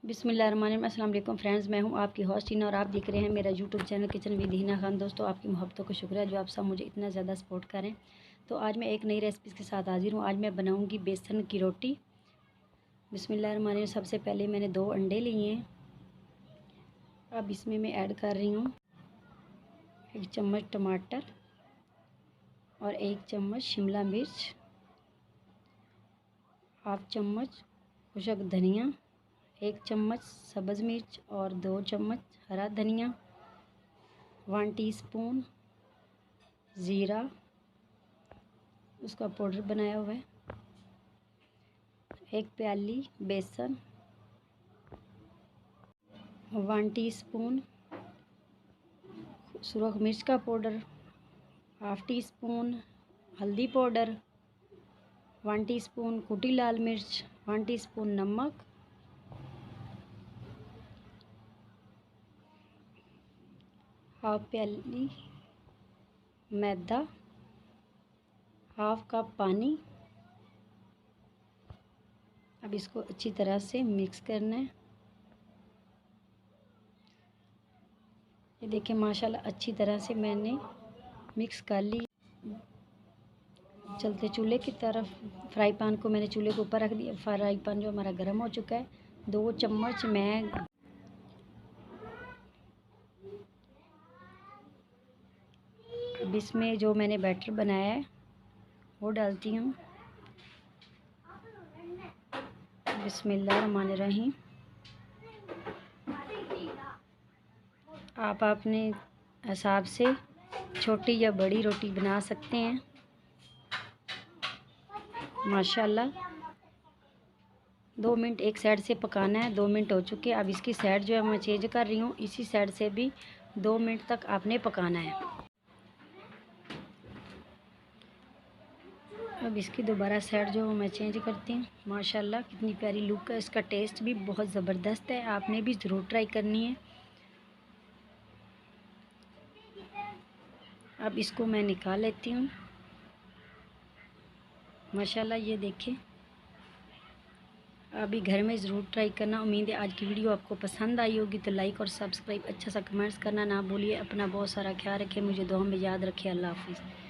बिस्मिल्लाहिर्रहमानिर्रहीम। अस्सलाम वालेकुम फ्रेंड्स, मैं हूं आपकी होस्ट टीना और आप देख रहे हैं मेरा YouTube channel kitchen with Hina Khan. दोस्तों, आपकी मोहब्बतों का शुक्रिया जो आप सब मुझे इतना ज़्यादा सपोर्ट करें। तो आज मैं एक नई रेसिपी के साथ हाजिर हूं। आज मैं बनाऊंगी बेसन की रोटी। बिस्मिल्लाहिर्रहमानिर्रहीम। सबसे पहले मैंने 2 अंडे लिए हैं। अब इसमें मैं ऐड कर रही हूँ 1 चम्मच टमाटर और 1 चम्मच शिमला मिर्च, हाफ चम्मच खुशक धनिया, 1 चम्मच सब्ज़ मिर्च और 2 चम्मच हरा धनिया, 1 टीस्पून ज़ीरा उसका पाउडर बनाया हुआ है, 1 प्याली बेसन, 1 टीस्पून सुरख मिर्च का पाउडर, हाफ टीस्पून हल्दी पाउडर, 1 टीस्पून कुटी लाल मिर्च, 1 टीस्पून नमक, हाफ प्याली मैदा, हाफ कप पानी। अब इसको अच्छी तरह से मिक्स करना है। ये देखिए माशाल्लाह अच्छी तरह से मैंने मिक्स कर ली। चलते चूल्हे की तरफ फ्राई पैन को मैंने चूल्हे के ऊपर रख दिया। फ्राई पैन जो हमारा गर्म हो चुका है। 2 चम्मच मैं अब इसमें जो मैंने बैटर बनाया है वो डालती हूँ। बिस्मिल्लाहिर्रहमानिर्रहीम। आप अपने हिसाब से छोटी या बड़ी रोटी बना सकते हैं। माशाल्लाह 2 मिनट एक साइड से पकाना है। 2 मिनट हो चुके हैं। अब इसकी साइड जो है मैं चेंज कर रही हूँ। इसी साइड से भी 2 मिनट तक आपने पकाना है। अब इसकी दोबारा साइड जो मैं चेंज करती हूँ। माशाल्लाह कितनी प्यारी लुक है। इसका टेस्ट भी बहुत ज़बरदस्त है। आपने भी ज़रूर ट्राई करनी है। अब इसको मैं निकाल लेती हूँ। माशाल्लाह ये देखिए, अभी घर में ज़रूर ट्राई करना। उम्मीद है आज की वीडियो आपको पसंद आई होगी। तो लाइक और सब्सक्राइब, अच्छा सा कमेंट्स करना ना भूलिए। अपना बहुत सारा ख्याल रखें, मुझे दुआ में याद रखें। अल्लाह हाफिज़।